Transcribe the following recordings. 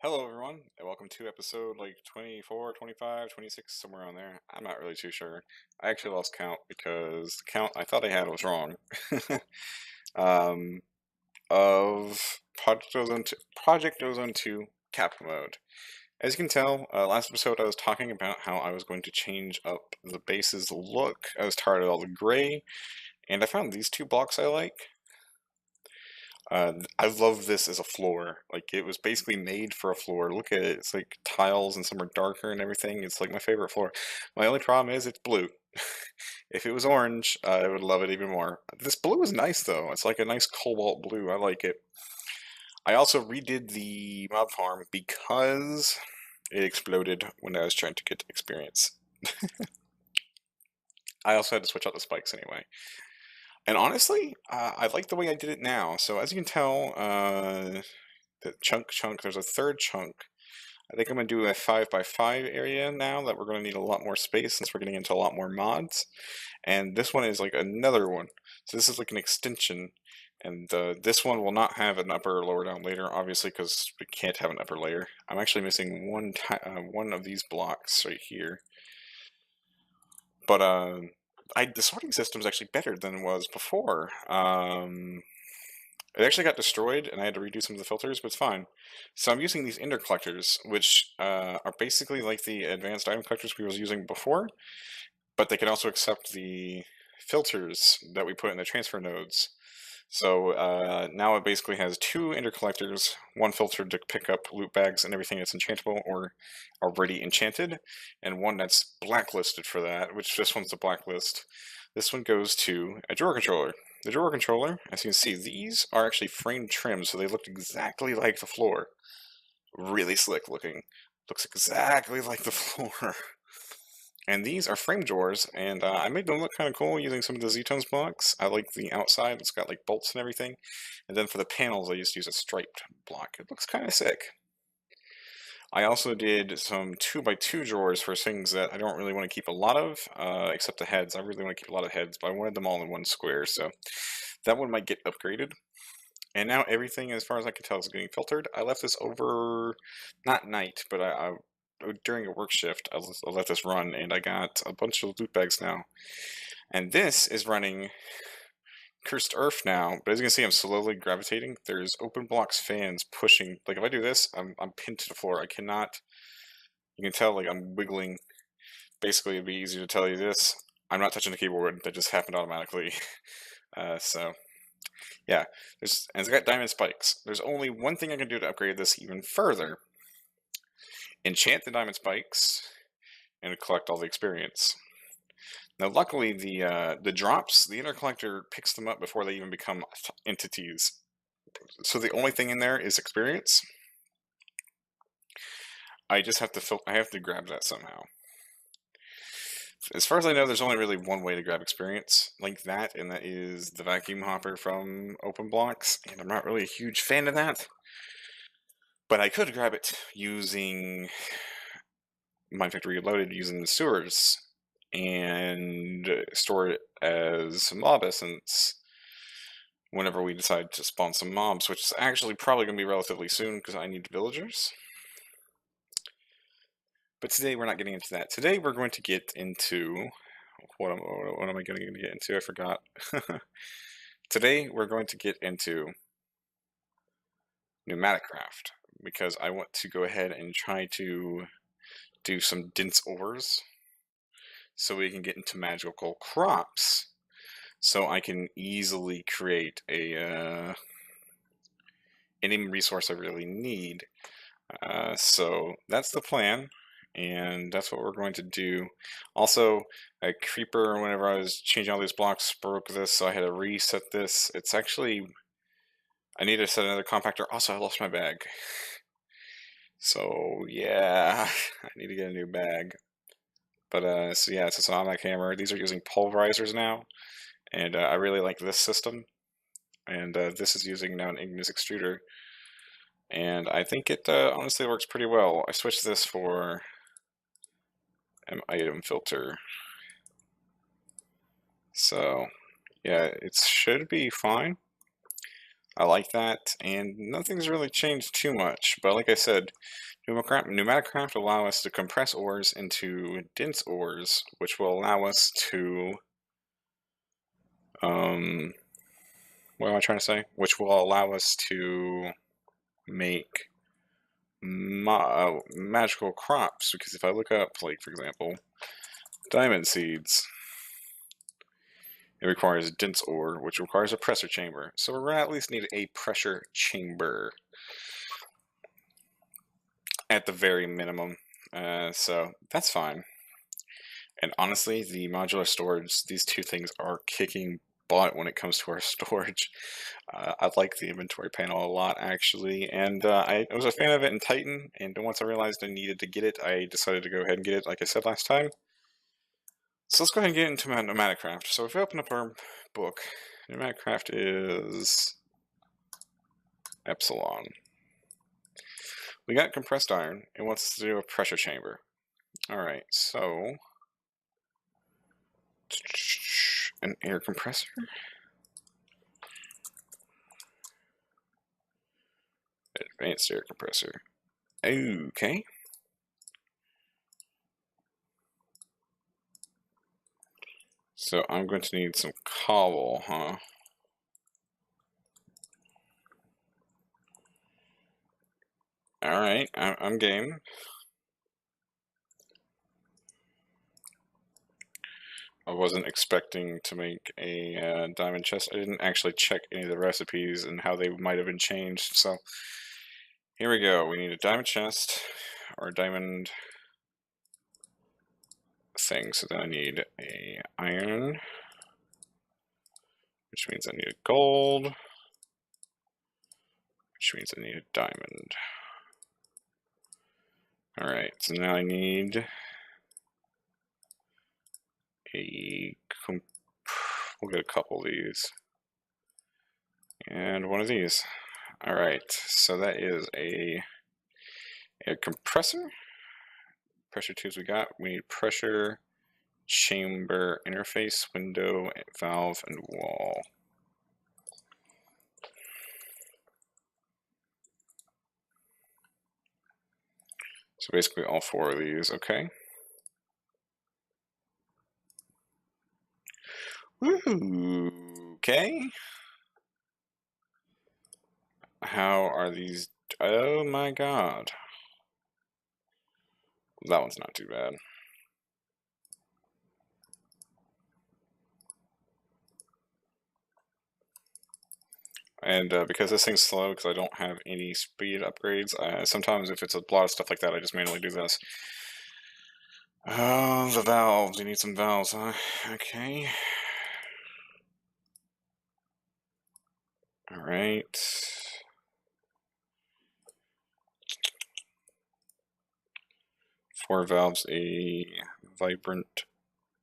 Hello everyone, and welcome to episode like 24, 25, 26, somewhere around there. I'm not really too sure. I actually lost count because the count I thought I had was wrong. um, of Project Ozone 2 Kappa mode. As you can tell, last episode I was talking about how I was going to change up the base's look. I was tired of all the gray, and I found these two blocks I like. I love this as a floor. Like, it was basically made for a floor. Look at it. It's like tiles and some are darker and everything. It's like my favorite floor. My only problem is it's blue. If it was orange, I would love it even more. This blue is nice though. It's like a nice cobalt blue. I like it. I also redid the mob farm because it exploded when I was trying to get experience. I also had to switch out the spikes anyway. And honestly, I like the way I did it now. So as you can tell, the chunk, there's a third chunk. I think I'm going to do a 5x5 area now that we're going to need a lot more space since we're getting into a lot more mods. And this one is like another one. So this is like an extension. And this one will not have an upper or lower down layer, obviously, because we can't have an upper layer. I'm actually missing one of these blocks right here. But the sorting system is actually better than it was before. It actually got destroyed, and I had to redo some of the filters, but it's fine. So I'm using these ender collectors, which are basically like the advanced item collectors we was using before, but they can also accept the filters that we put in the transfer nodes. So now it basically has two ender collectors, one filter to pick up loot bags and everything that's enchantable or already enchanted, and one that's blacklisted for that, which this one's the blacklist. This one goes to a drawer controller. The drawer controller, as you can see, these are actually frame trimmed, so they look exactly like the floor. Really slick looking. Looks exactly like the floor. And these are frame drawers, and I made them look kind of cool using some of the Z-Tones blocks. I like the outside, it's got like bolts and everything. And then for the panels, I just use a striped block. It looks kind of sick. I also did some 2x2 drawers for things that I don't really want to keep a lot of, except the heads. I really want to keep a lot of heads, but I wanted them all in one square, so that one might get upgraded. And now everything, as far as I can tell, is getting filtered. I left this over, not night, but during a work shift, I let this run, and I got a bunch of loot bags now. And this is running Cursed Earth now, but as you can see, I'm slowly gravitating. There's open blocks fans pushing. Like, if I do this, I'm pinned to the floor. I cannot, you can tell, like, I'm wiggling. Basically, it'd be easier to tell you this. I'm not touching the keyboard. That just happened automatically. So yeah, and it's got diamond spikes. There's only one thing I can do to upgrade this even further. Enchant the diamond spikes and collect all the experience. Now, luckily, the drops, the inner collector picks them up before they even become entities. So the only thing in there is experience. I just have to I have to grab that somehow. As far as I know, there's only really one way to grab experience like that, and that is the vacuum hopper from Open Blocks, and I'm not really a huge fan of that. But I could grab it using Mind Factory Reloaded using the sewers and store it as mob essence whenever we decide to spawn some mobs, which is actually probably going to be relatively soon because I need villagers. But today we're not getting into that. Today we're going to get into what am I going to get into? I forgot. Today we're going to get into pneumatic craft because I want to go ahead and try to do some dense ores so we can get into magical crops so I can easily create a any resource I really need. So that's the plan, and that's what we're going to do. Also, a creeper, whenever I was changing all these blocks, broke this, so I had to reset this. It's actually, I need to set another compactor. Also, I lost my bag. So yeah, I need to get a new bag. But so yeah, it's an automatic hammer. These are using pulverizers now, and I really like this system. And this is using now an igneous extruder, and I think it honestly works pretty well. I switched this for an item filter, so yeah, it should be fine. I like that, and nothing's really changed too much. But like I said, pneumatic craft allow us to compress ores into dense ores, which will allow us to, what am I trying to say? Which will allow us to make magical crops. Because if I look up, like, for example, diamond seeds, it requires dense ore, which requires a pressure chamber. So we're going to at least need a pressure chamber at the very minimum. So that's fine. And honestly, the modular storage, these two things are kicking butt when it comes to our storage. I like the inventory panel a lot, actually, and I was a fan of it in Titan, and once I realized I needed to get it, I decided to go ahead and get it, like I said last time. So let's go ahead and get into Pneumatic Craft. So if we open up our book, Pneumatic Craft is Epsilon. We got compressed iron. It wants us to do a pressure chamber. Alright, so an air compressor? Advanced air compressor. Okay. So I'm going to need some cobble, huh? Alright, I'm game. I wasn't expecting to make a diamond chest. I didn't actually check any of the recipes and how they might have been changed, so here we go. We need a diamond chest, or a diamond thing, so then I need a iron, which means I need a gold, which means I need a diamond. Alright, so now I need we'll get a couple of these. And one of these. Alright, so that is a compressor. Pressure tubes we got. We need pressure, chamber, interface, window, valve, and wall. So basically all four of these, okay. Woohoo! Okay. How are these? Oh my god. That one's not too bad. And because this thing's slow, because I don't have any speed upgrades, sometimes if it's a lot of stuff like that, I just manually do this. Oh, the valves. You need some valves, huh? Okay. Alright. Four valves, a vibrant.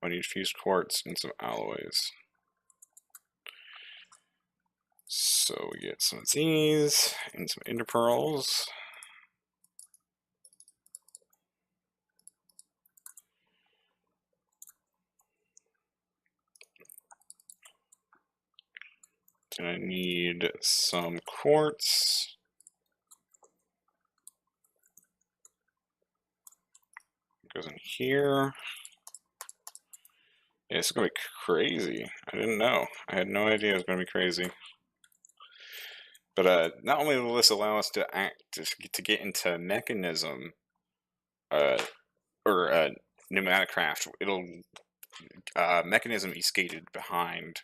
I need fused quartz and some alloys. So we get some of these and some ender pearls. Then I need some quartz. It goes in here. Yeah, it's gonna be crazy. I didn't know. I had no idea it was gonna be crazy. But not only will this allow us to get into mechanism, or pneumatic craft, it'll mechanism is gated behind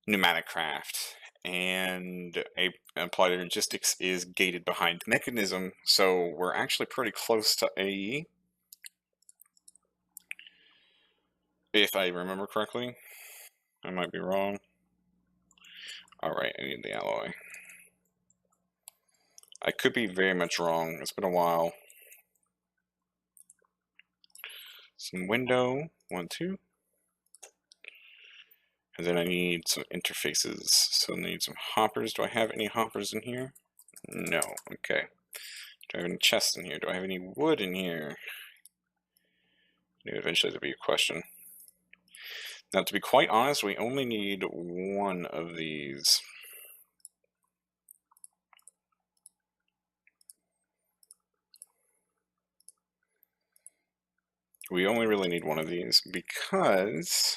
pneumatic craft, and applied logistics is gated behind mechanism. So we're actually pretty close to AE, if I remember correctly. I might be wrong. Alright, I need the alloy. I could be very much wrong. It's been a while. Some window, 1, 2. And then I need some interfaces. So I need some hoppers. Do I have any hoppers in here? No. Okay. Do I have any chests in here? Do I have any wood in here? Eventually there'll be a question. Now, to be quite honest, we only need one of these. we only really need one of these because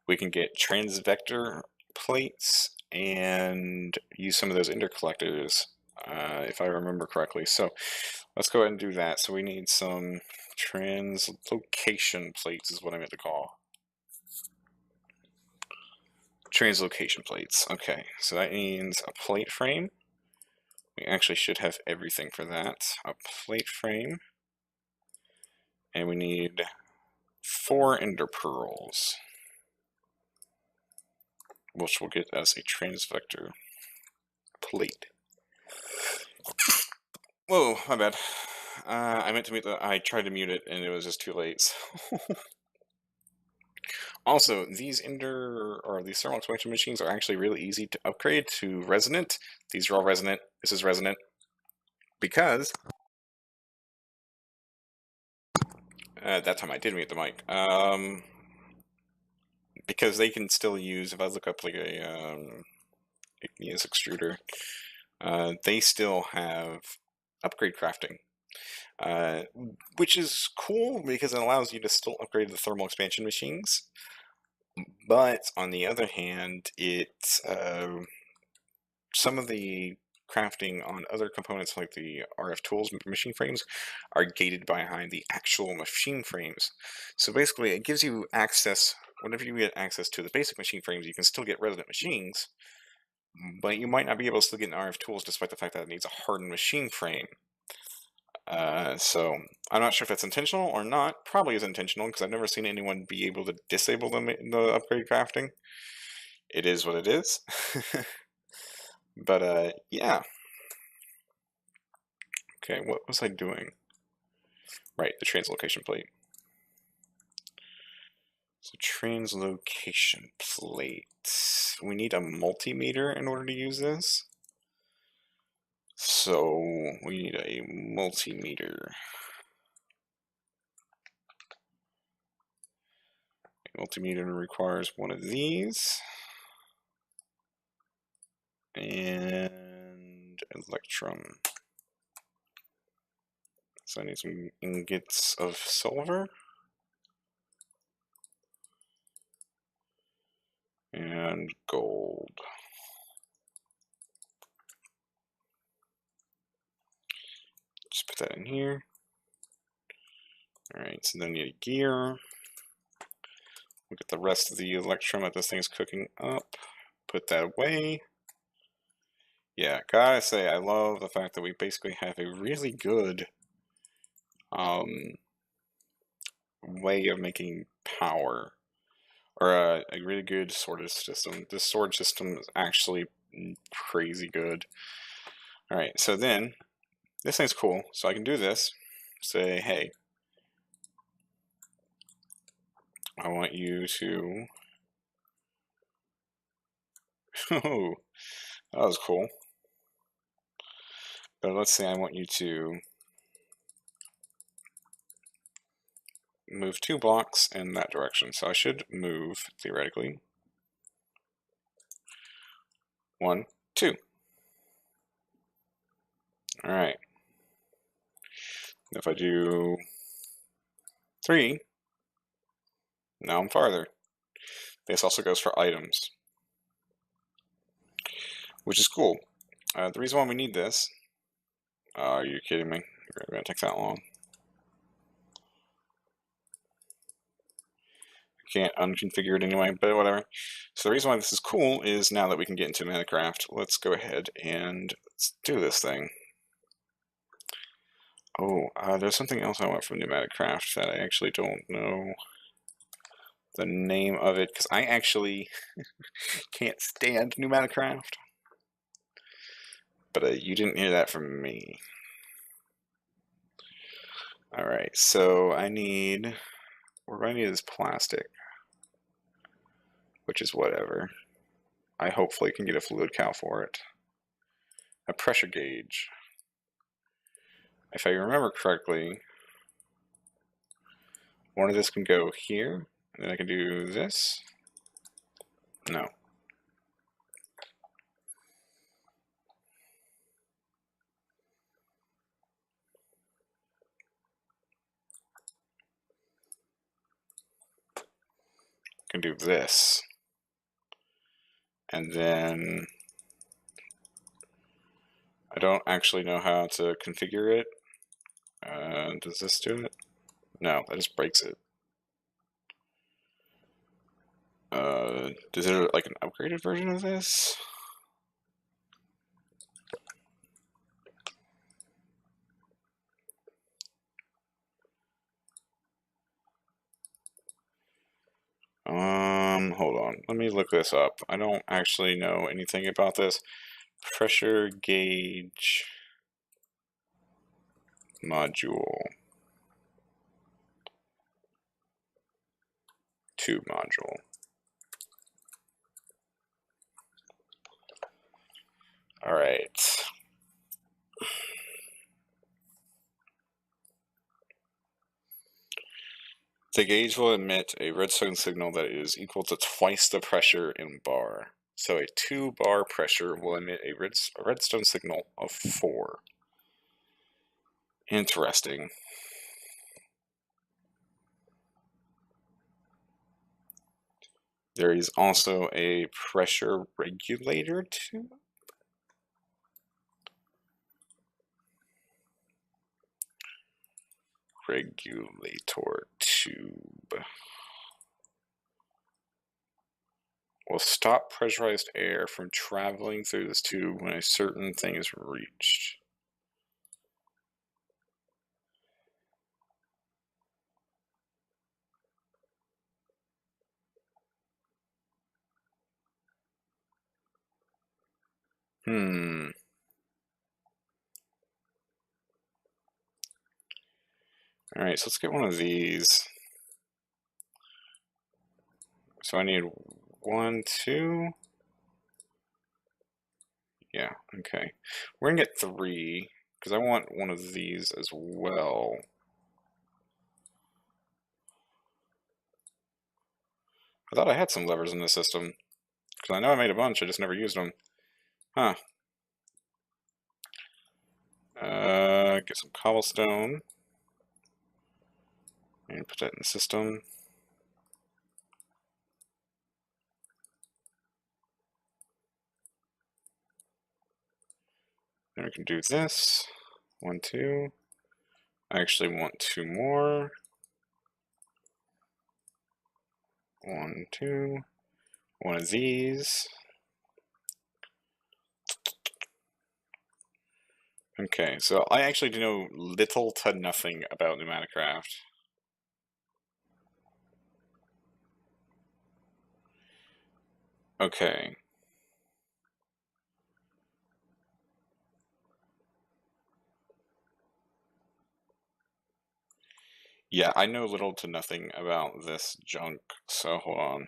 we can get transvector plates and use some of those intercollectors, if I remember correctly. So let's go ahead and do that. So we need some translocation plates is what I meant to call. Translocation plates. Okay, so that means a plate frame. We actually should have everything for that. A plate frame. And we need 4 ender pearls, which will get us a transvector plate. Whoa, my bad. I meant to mute I tried to mute it and it was just too late. So. Also, these these thermal expansion machines are actually really easy to upgrade to resonant. These are all resonant. This is resonant because that time I did mute the mic. Because they can still use, if I look up like a igneous extruder, they still have upgrade crafting. Which is cool because it allows you to still upgrade the thermal expansion machines. But on the other hand, some of the crafting on other components like the RF tools machine frames are gated behind the actual machine frames. So basically it gives you access, whenever you get access to the basic machine frames, you can still get resonant machines, but you might not be able to still get an RF tools despite the fact that it needs a hardened machine frame. So I'm not sure if that's intentional or not. Probably is intentional because I've never seen anyone be able to disable the upgrade crafting. It is what it is. But yeah. Okay, what was I doing? Right, the translocation plate. So translocation plate. We need a multimeter in order to use this. So we need a multimeter. Multimeter requires one of these. And electrum. So I need some ingots of silver. And gold. Just put that in here. Alright, so then you need a gear. Look at the rest of the electrum that this thing's cooking up. Put that away. Yeah, gotta say, I love the fact that we basically have a really good way of making power. Or a really good sword system. This sword system is actually crazy good. Alright, so then, this thing's cool. So I can do this. Say, hey, I want you to... Oh, that was cool. But let's say I want you to move 2 blocks in that direction. So I should move, theoretically, 1, 2. Alright. If I do 3, now I'm farther. This also goes for items, which is cool. The reason why we need this... are you kidding me? It's going to take that long. Can't unconfigure it anyway, but whatever. So the reason why this is cool is now that we can get into Minecraft, let's go ahead and let's do this thing. Oh, there's something else I want from Pneumatic Craft that I actually don't know the name of it, because I actually can't stand Pneumatic Craft. But you didn't hear that from me. Alright, so I need... we're going to need this plastic, which is whatever. I hopefully can get a fluid cow for it. A pressure gauge. If I remember correctly, one of this can go here, and then I can do this. No. can do this. And then I don't actually know how to configure it. Does this do it? No, that just breaks it. Is there like an upgraded version of this? Hold on. Let me look this up. I don't actually know anything about this. Pressure gauge module. Tube module. All right. The gauge will emit a redstone signal that is equal to twice the pressure in bar. So a 2 bar pressure will emit a redstone signal of 4. Interesting. There is also a pressure regulator tube. Regulator tube will stop pressurized air from traveling through this tube when a certain thing is reached. Alright, so let's get one of these. So I need 1, 2. Yeah, okay. We're gonna get 3, because I want one of these as well. I thought I had some levers in the system, because I know I made a bunch, I just never used them. Huh. Get some cobblestone. And put that in the system. Then we can do this. 1, 2. I actually want 2 more. 1, 2. One of these. Okay, so I actually do know little to nothing about pneumatic craft. Okay. Yeah, I know little to nothing about this junk, so hold on.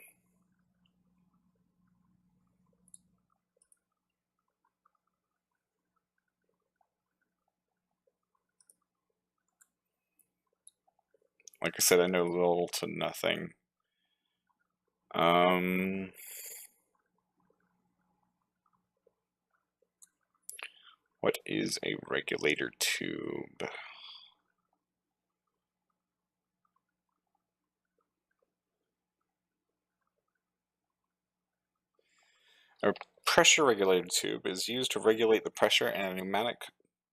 Like I said, I know little to nothing. What is a regulator tube? A pressure regulator tube is used to regulate the pressure in a pneumatic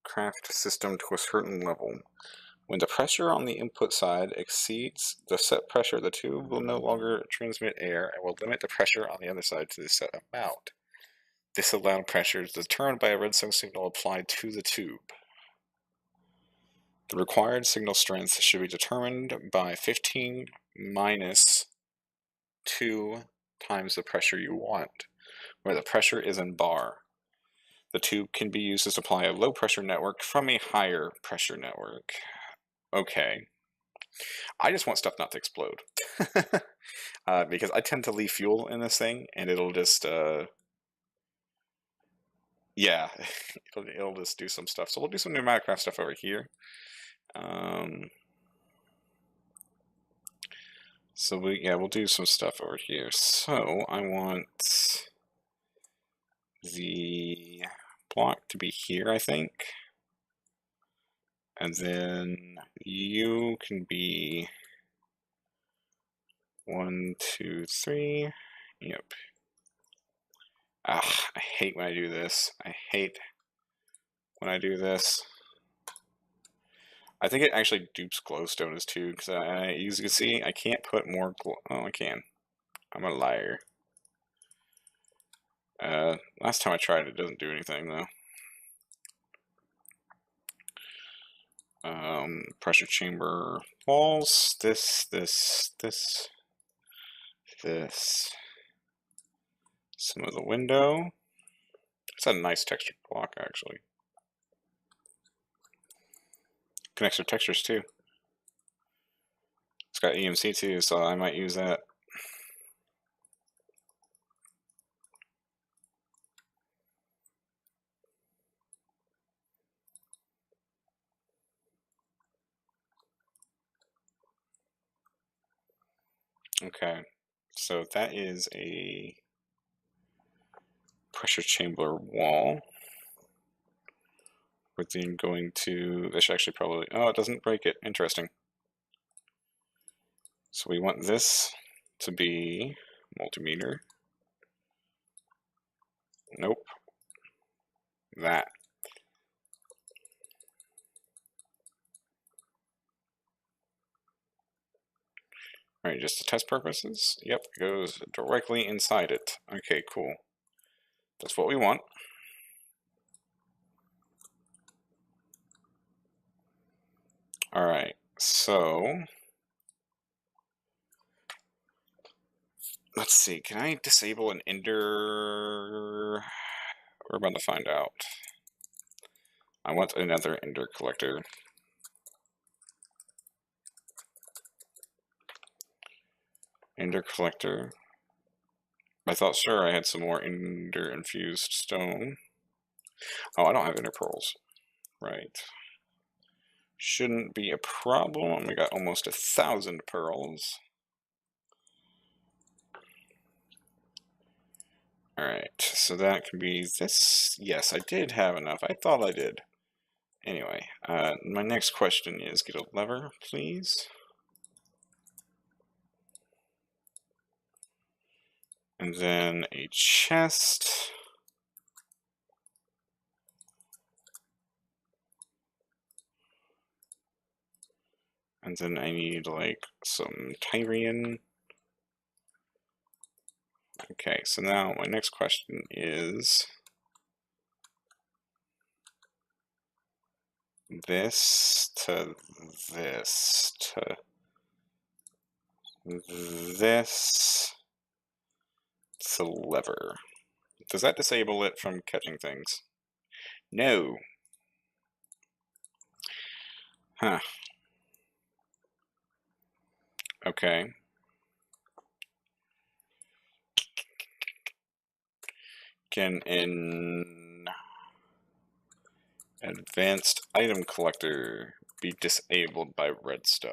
craft system to a certain level. When the pressure on the input side exceeds the set pressure, the tube will no longer transmit air and will limit the pressure on the other side to the set amount. This allowed pressure is determined by a redstone signal applied to the tube. The required signal strength should be determined by 15 minus 2 times the pressure you want, where the pressure is in bar. The tube can be used to supply a low pressure network from a higher pressure network. Okay. I just want stuff not to explode. Because I tend to leave fuel in this thing, and it'll just, yeah, it'll just do some stuff. So we'll do some pneumatic craft stuff over here. So we'll do some stuff over here. So I want the block to be here, I think. And then you can be 1, 2, 3. Yep. Ah, I hate when I do this. I hate when I do this. I think it actually dupes glowstone as too, because as you can see, I can't put more glow. Oh, I can. I'm a liar. Last time I tried it doesn't do anything though. Pressure chamber walls. This. Some of the window. It's a nice textured block actually. Connects to textures too. It's got EMC too, so I might use that. Okay, so that is a pressure chamber wall. We're then going to, this should actually probably, oh, it doesn't break it. Interesting. So we want this to be multimeter. Nope. That. Alright, just to test purposes. Yep, it goes directly inside it. Okay, cool. That's what we want. Alright, so let's see, can I disable an ender? We're about to find out. I want another ender collector. Ender collector. I thought sure I had some more ender infused stone. Oh, I don't have ender pearls. Right. Shouldn't be a problem. We got almost 1,000 pearls. Alright, so that can be this. Yes, I did have enough. I thought I did. Anyway, my next question is get a lever, please. And then a chest. And then I need like some Tyrian. Okay, so now my next question is this to this to this to lever. Does that disable it from catching things? No. Huh. Okay. Can an advanced item collector be disabled by redstone?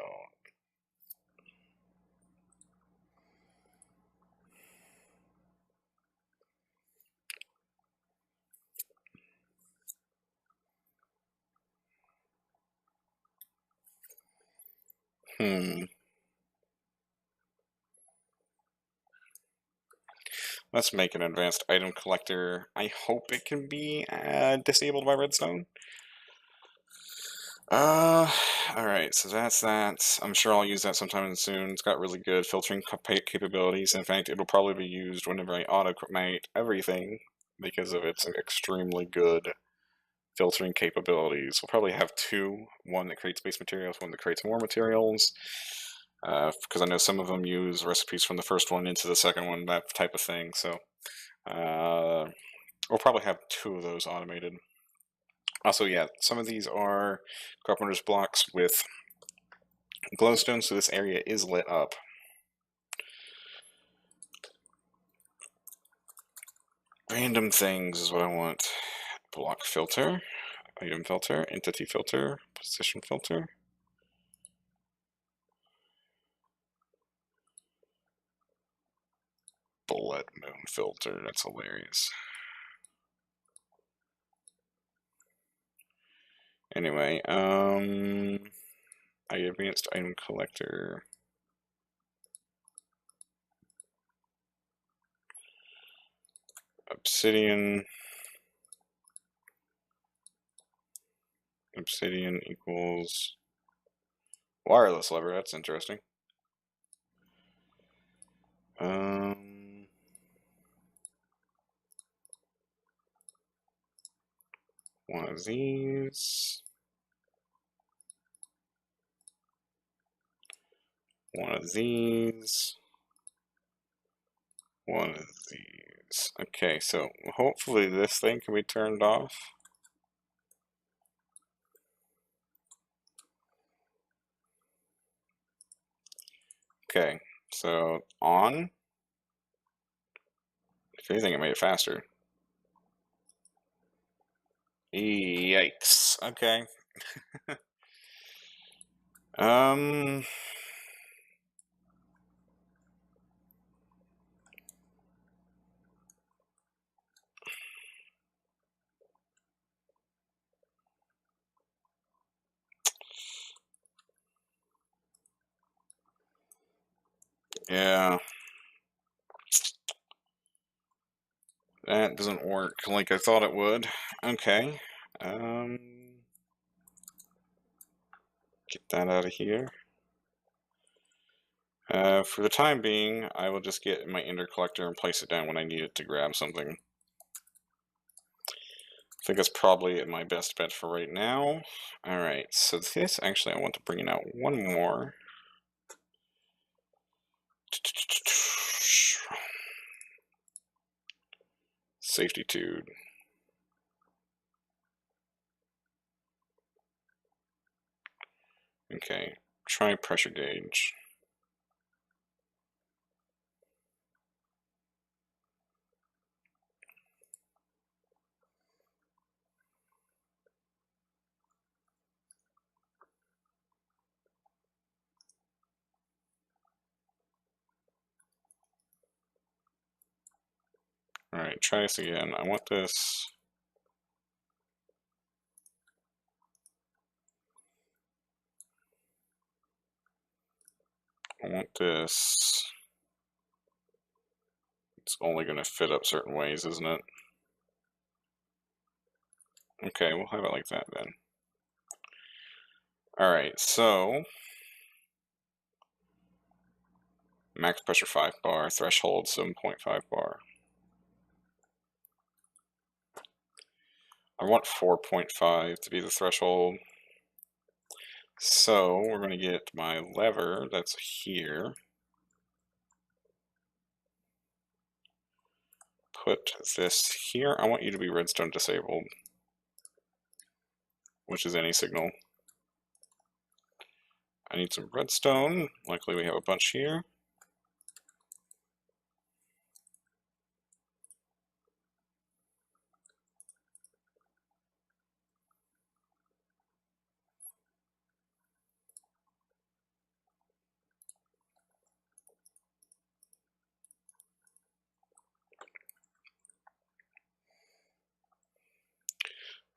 Let's make an advanced item collector. I hope it can be disabled by redstone. Alright, so that's that. I'm sure I'll use that sometime soon. It's got really good filtering capabilities. In fact, it'll probably be used whenever I automate everything because of its extremely good filtering capabilities. We'll probably have two, one that creates base materials, one that creates more materials. Because I know some of them use recipes from the first one into the second one, that type of thing. So we'll probably have two of those automated. Also, yeah, some of these are carpenter's blocks with glowstone, so this area is lit up. Random things is what I want. Block filter, item filter, entity filter, position filter. Blood moon filter, that's hilarious. Anyway, advanced item collector. Obsidian. Obsidian equals wireless lever. That's interesting. One of these. One of these. One of these. Okay, so hopefully this thing can be turned off. Okay, so on. If anything, it made it faster. Yikes. Okay. Um. Yeah, that doesn't work like I thought it would. Okay. Um. Get that out of here. For the time being, I will just get my ender collector and place it down when I need it to grab something. I think that's probably my best bet for right now. Alright, so this, actually, I want to bring it out one more. Safety tube. Okay, try pressure gauge. Alright, try this again. I want this. I want this. It's only going to fit up certain ways, isn't it? Okay, we'll have it like that then. Alright, so max pressure 5 bar, threshold 7.5 bar. I want 4.5 to be the threshold. So we're going to get my lever that's here. Put this here. I want you to be redstone disabled, which is any signal. I need some redstone. Luckily we have a bunch here.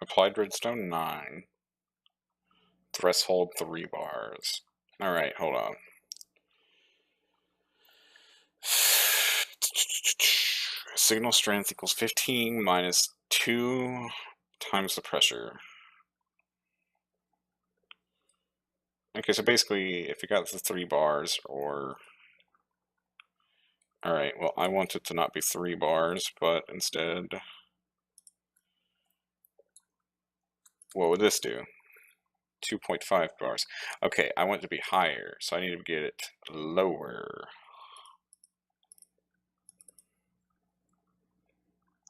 Applied redstone 9. Threshold 3 bars. Alright, hold on. Signal strength equals 15 minus 2 times the pressure. Okay, so basically, if you got the 3 bars, or... Alright, well, I want it to not be 3 bars, but instead... What would this do? 2.5 bars. Okay, I want it to be higher, so I need to get it lower.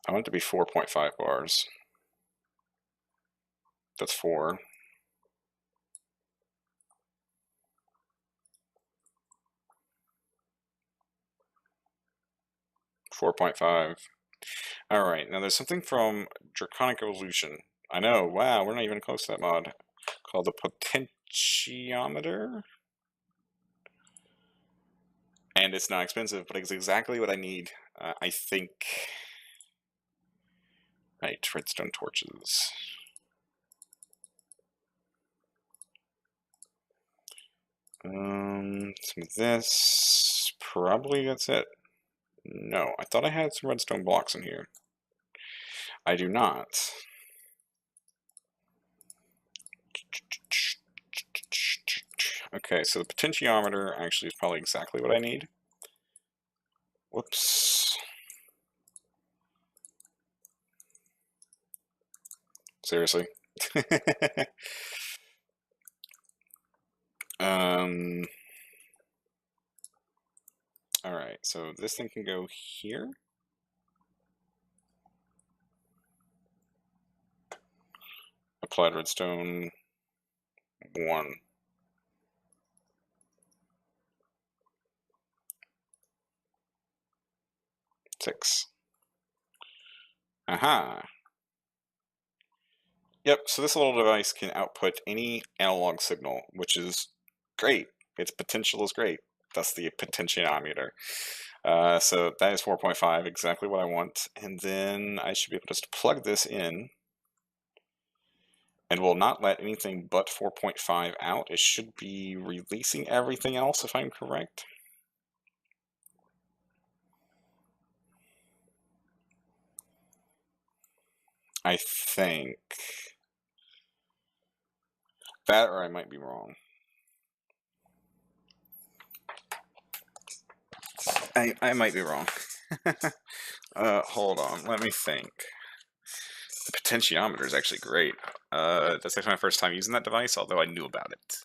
I want it to be 4.5 bars. That's 4. 4.5. Alright, now there's something from Draconic Evolution. I know, wow, we're not even close to that mod. Called the Potentiometer. And it's not expensive, but it's exactly what I need. I think. Right, redstone torches. Some of this. Probably that's it. No, I thought I had some redstone blocks in here. I do not. Okay, so the potentiometer actually is probably exactly what I need. Whoops. Seriously. um. All right, so this thing can go here. Applied redstone 1. 6. Aha. Yep, so this little device can output any analog signal, which is great. Its potential is great. That's the potentiometer. So that is 4.5, exactly what I want. And then I should be able to just plug this in and will not let anything but 4.5 out. It should be releasing everything else, if I'm correct. I think. That, or I might be wrong. I might be wrong. Hold on, let me think. The potentiometer is actually great. That's actually my first time using that device, although I knew about it.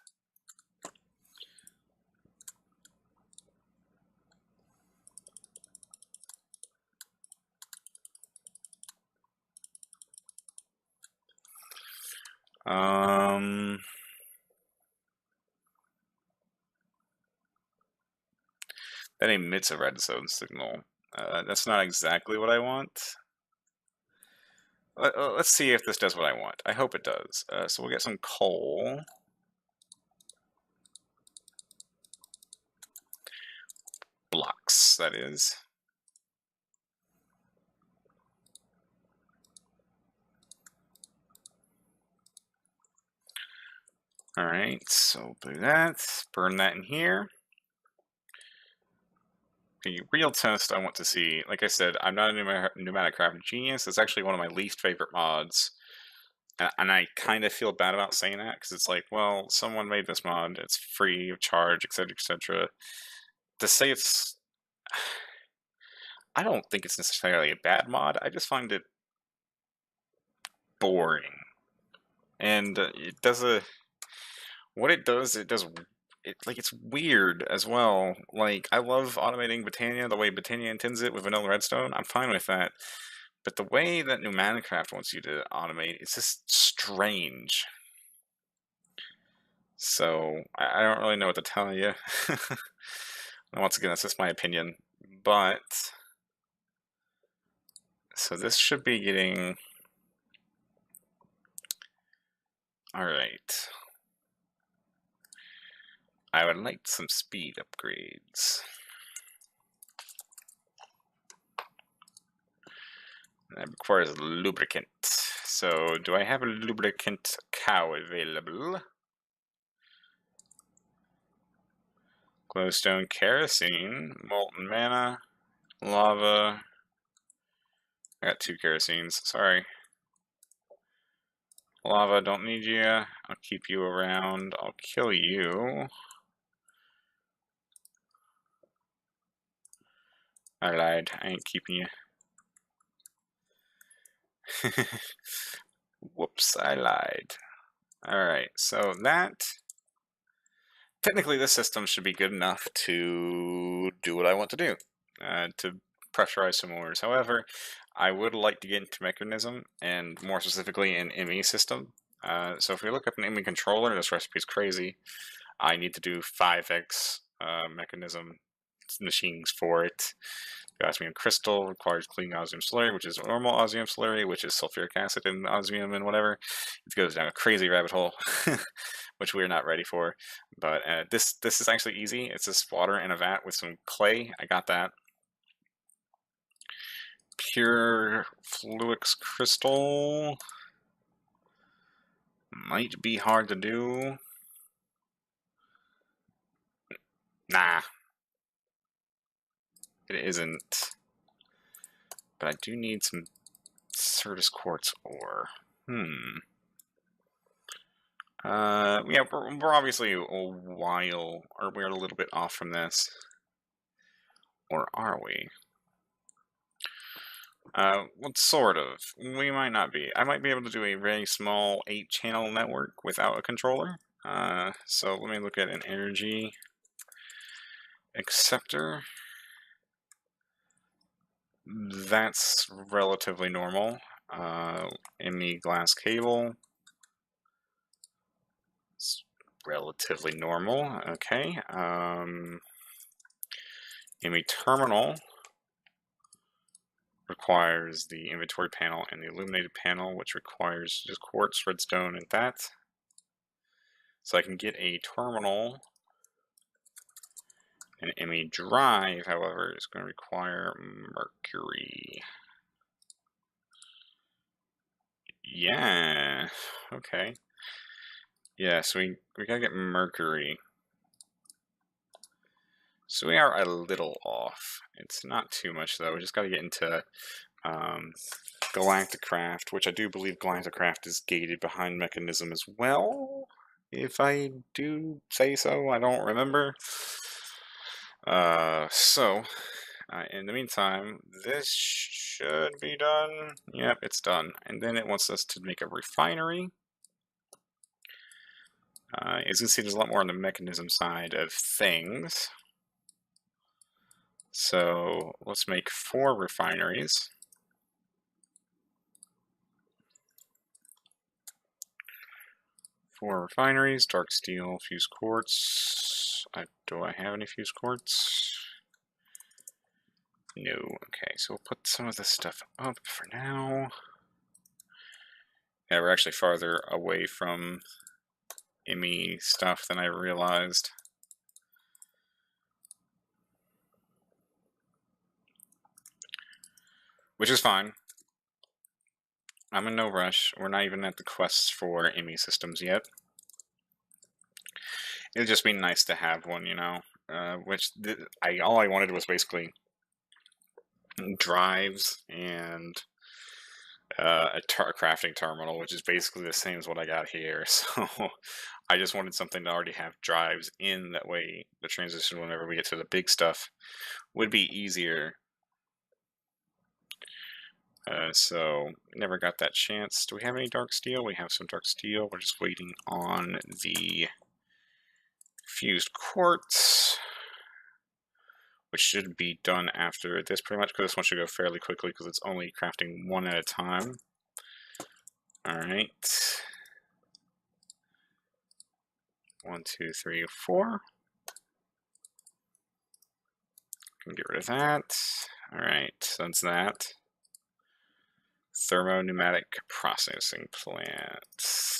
That emits a redstone signal. That's not exactly what I want. Let's see if this does what I want. I hope it does. So we'll get some coal. Blocks, that is. Alright, so do that. Burn that in here. The real test I want to see, like I said, I'm not a pneumatic craft genius. It's actually one of my least favorite mods. And I kind of feel bad about saying that, because it's like, well, someone made this mod, it's free of charge, etc., etc. To say it's... I don't think it's necessarily a bad mod, I just find it boring. And it does a... What it does, like, it's weird as well. Like, I love automating Britannia the way Britannia intends it with vanilla redstone. I'm fine with that. But the way that Pneumaticraft wants you to automate, it's just strange. So, I don't really know what to tell you. Once again, that's just my opinion. But, so this should be getting... Alright. I would like some speed upgrades. That requires lubricant. So, do I have a lubricant cow available? Glowstone, kerosene, molten mana, lava. I got 2 kerosenes, sorry. Lava, don't need you. I'll keep you around. I'll kill you. I lied. I ain't keeping you. Whoops, I lied. Alright, so that... Technically, this system should be good enough to do what I want to do. To pressurize some ores. However, I would like to get into mechanism, and more specifically an ME system. So if we look up an ME controller, this recipe is crazy. I need to do 5x mechanism machines for it. The osmium crystal requires clean osmium slurry, which is normal osmium slurry, which is sulfuric acid and osmium and whatever. It goes down a crazy rabbit hole, which we're not ready for. But this is actually easy. It's just water in a vat with some clay. I got that. Pure fluix crystal might be hard to do. Nah, it isn't. But I do need some Certus quartz ore. Yeah, we're obviously a while, or we're a little bit off from this. Or are we? Well, sort of. We might not be. I might be able to do a very small 8-channel network without a controller. So let me look at an energy acceptor. That's relatively normal. ME glass cable. It's relatively normal. Okay. ME terminal requires the inventory panel and the illuminated panel, which requires just quartz, redstone, and that. So I can get a terminal. An ME drive, however, is going to require mercury. Yeah, okay. Yeah, so we gotta get mercury. So we are a little off. It's not too much, though. We just gotta get into Galacticraft, which I do believe Galacticraft is gated behind Mechanism as well. If I do say so, I don't remember. In the meantime, this should be done. Yep, it's done. And then it wants us to make a refinery. As you can see, there's a lot more on the mechanism side of things. So let's make 4 refineries. Four refineries, dark steel, fused quartz. Do I have any fused quartz? No. Okay, so we'll put some of this stuff up for now. Yeah, we're actually farther away from ME stuff than I realized. Which is fine. I'm in no rush. We're not even at the quests for ME systems yet. It'd just be nice to have one, you know. All I wanted was basically drives and a crafting terminal, which is basically the same as what I got here. So I just wanted something to already have drives in. That way, the transition whenever we get to the big stuff would be easier. So never got that chance. Do we have any dark steel? We have some dark steel. We're just waiting on the fused quartz, which should be done after this pretty much, because this one should go fairly quickly because it's only crafting 1 at a time. Alright. 1, 2, 3, 4. Can get rid of that. Alright, so that's that. Thermo-pneumatic processing plant.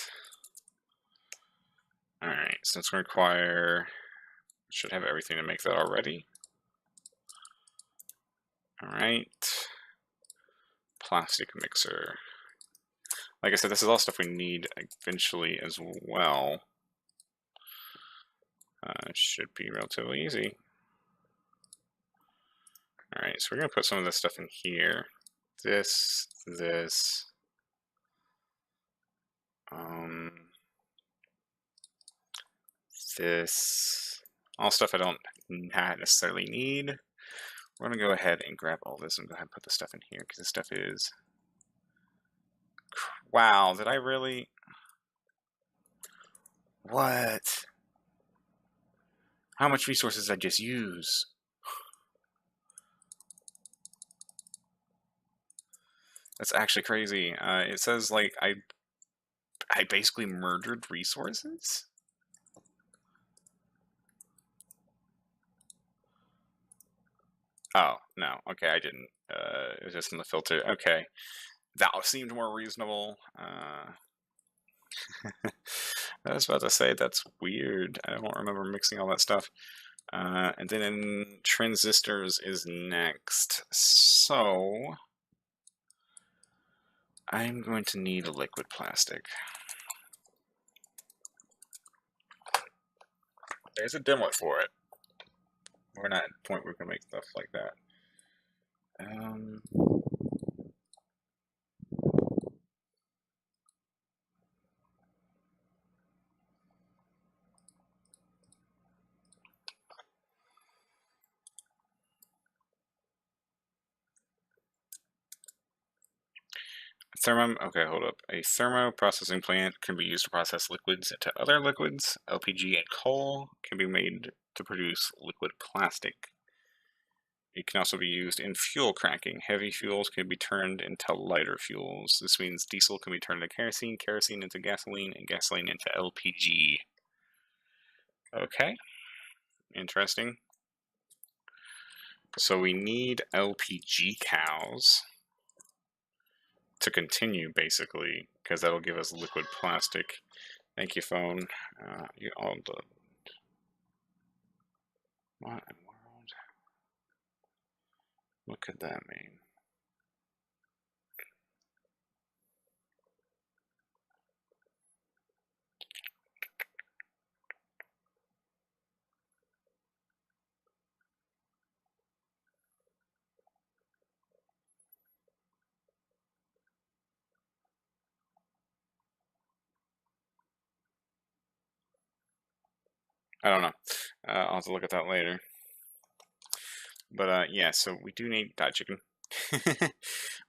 Alright, so it's going to require... Should have everything to make that already. Alright. Plastic mixer. Like I said, this is all stuff we need eventually as well. Should be relatively easy. Alright, so we're going to put some of this stuff in here. This. This. All stuff I don't necessarily need. We're going to go ahead and grab all this and go ahead and put the stuff in here, because this stuff is... Wow, did I really... What? How much resources did I just use? That's actually crazy. It says, like, I basically murdered resources? Oh, no. Okay, I didn't. It was just in the filter. Okay. That seemed more reasonable. I was about to say, that's weird. I don't remember mixing all that stuff. And then in transistors is next. So... I'm going to need a liquid plastic. There's a dimlet for it. We're not at the point where we can make stuff like that. Okay, hold up. A thermo processing plant can be used to process liquids into other liquids. LPG and coal can be made to produce liquid plastic. It can also be used in fuel cracking. Heavy fuels can be turned into lighter fuels. This means diesel can be turned into kerosene, kerosene into gasoline, and gasoline into LPG. Okay, interesting. So we need LPG cows to continue, basically, because that'll give us liquid plastic. Thank you, phone. You all the what in the world? What could that mean? I don't know. I'll have to look at that later. But yeah, so we do need chicken.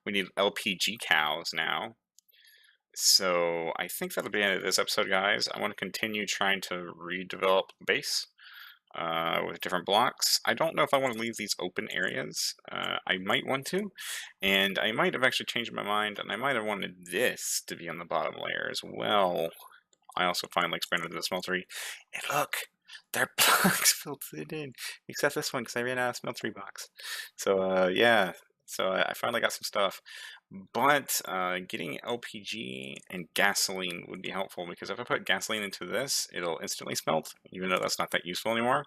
We need LPG cows now. So I think that'll be the end of this episode, guys. I want to continue trying to redevelop base with different blocks. I don't know if I want to leave these open areas. I might want to, and I might have actually changed my mind, and I might have wanted this to be on the bottom layer as well. I also finally expanded the smeltery, and look, their blocks filled it in, except this one because I ran out of smeltery box. So yeah, so I finally got some stuff. But getting LPG and gasoline would be helpful because if I put gasoline into this, it'll instantly smelt, even though that's not that useful anymore.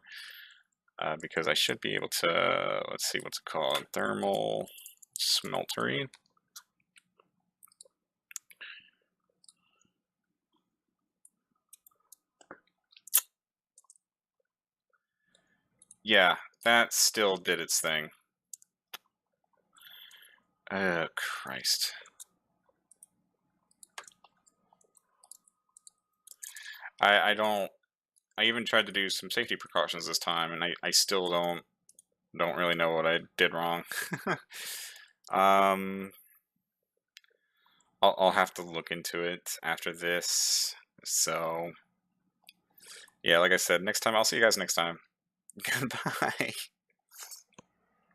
Because I should be able to, let's see, what's it called? Thermal smeltery. Yeah, that still did its thing. Oh, Christ. I don't. I even tried to do some safety precautions this time, and I still don't really know what I did wrong. um, I'll have to look into it after this. So yeah, like I said, next time I'll see you guys next time. Goodbye.